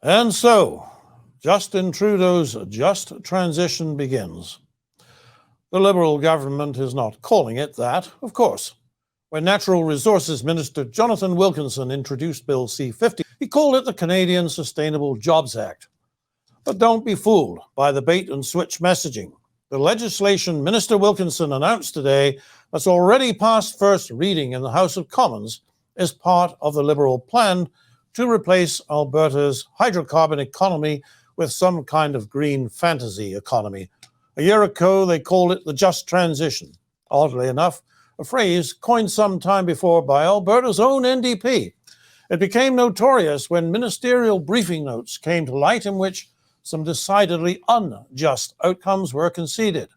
And so, Justin Trudeau's just transition begins. The Liberal government is not calling it that, of course. When Natural Resources Minister Jonathan Wilkinson introduced Bill C-50, he called it the Canadian Sustainable Jobs Act. But don't be fooled by the bait-and-switch messaging. The legislation Minister Wilkinson announced today, that's already passed first reading in the House of Commons, is part of the Liberal plan to replace Alberta's hydrocarbon economy with some kind of green fantasy economy. A year ago, they called it the just transition. Oddly enough, a phrase coined some time before by Alberta's own NDP. It became notorious when ministerial briefing notes came to light in which some decidedly unjust outcomes were conceded.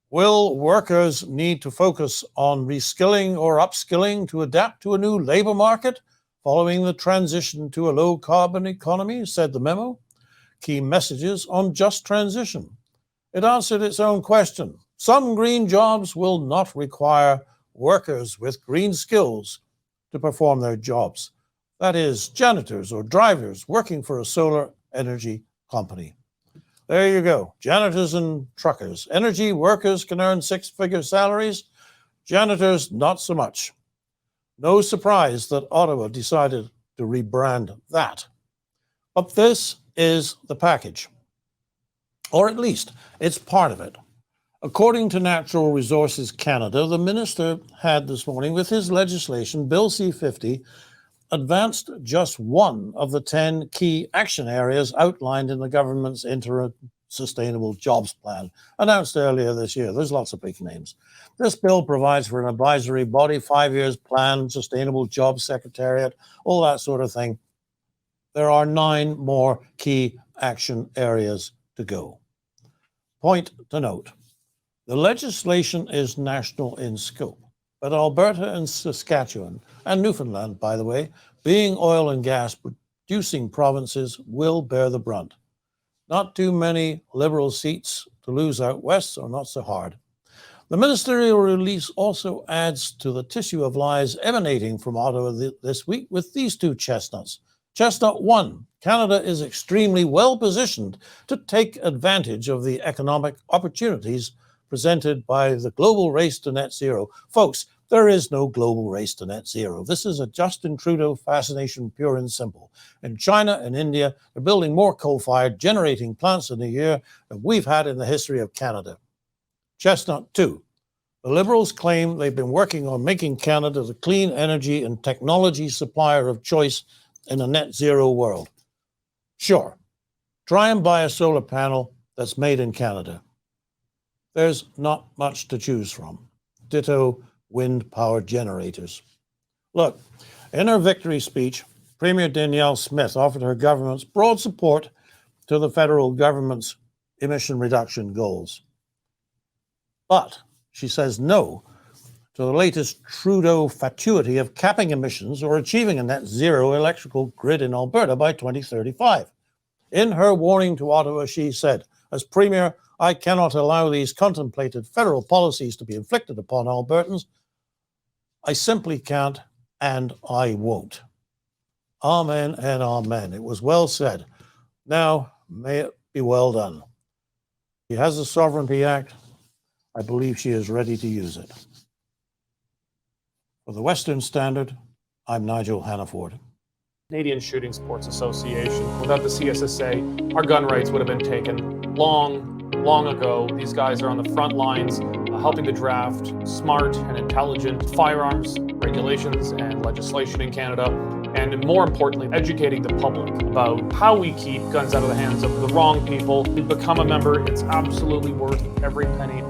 Will workers need to focus on reskilling or upskilling to adapt to a new labour market following the transition to a low-carbon economy, said the memo? Key messages on just transition. It answered its own question. Some green jobs will not require workers with green skills to perform their jobs. That is, janitors or drivers working for a solar energy company. There you go. Janitors and truckers. Energy workers can earn six-figure salaries. Janitors, not so much. No surprise that Ottawa decided to rebrand that. But this is the package. Or at least, it's part of it. According to Natural Resources Canada, the minister had this morning, with his legislation, Bill C-50, advanced just one of the 10 key action areas outlined in the government's interim Sustainable Jobs Plan, announced earlier this year. There's lots of big names. This bill provides for an advisory body, 5 years plan, Sustainable Jobs Secretariat, all that sort of thing. There are 9 more key action areas to go. Point to note, the legislation is national in scope, but Alberta and Saskatchewan, and Newfoundland, by the way, being oil and gas producing provinces, will bear the brunt. Not too many Liberal seats to lose out west, so not so hard. The ministerial release also adds to the tissue of lies emanating from Ottawa this week with these 2 chestnuts. Chestnut 1, Canada is extremely well positioned to take advantage of the economic opportunities presented by the global race to net zero. Folks, there is no global race to net zero. This is a Justin Trudeau fascination, pure and simple. In China and India, they're building more coal-fired generating plants in a year than we've had in the history of Canada. Chestnut 2. The Liberals claim they've been working on making Canada the clean energy and technology supplier of choice in a net zero world. Sure, try and buy a solar panel that's made in Canada. There's not much to choose from. Ditto wind power generators. Look, in her victory speech, Premier Danielle Smith offered her government's broad support to the federal government's emission reduction goals. But she says no to the latest Trudeau fatuity of capping emissions or achieving a net zero electrical grid in Alberta by 2035. In her warning to Ottawa, she said, as Premier, I cannot allow these contemplated federal policies to be inflicted upon Albertans. I simply can't, and I won't. Amen and amen. It was well said. Now, may it be well done. She has the Sovereignty Act. I believe she is ready to use it. For the Western Standard, I'm Nigel Hannaford. Canadian Shooting Sports Association. Without the CSSA, our gun rights would have been taken long ago. These guys are on the front lines helping to draft smart and intelligent firearms regulations and legislation in Canada, and more importantly, educating the public about how we keep guns out of the hands of the wrong people. To become a member, it's absolutely worth every penny.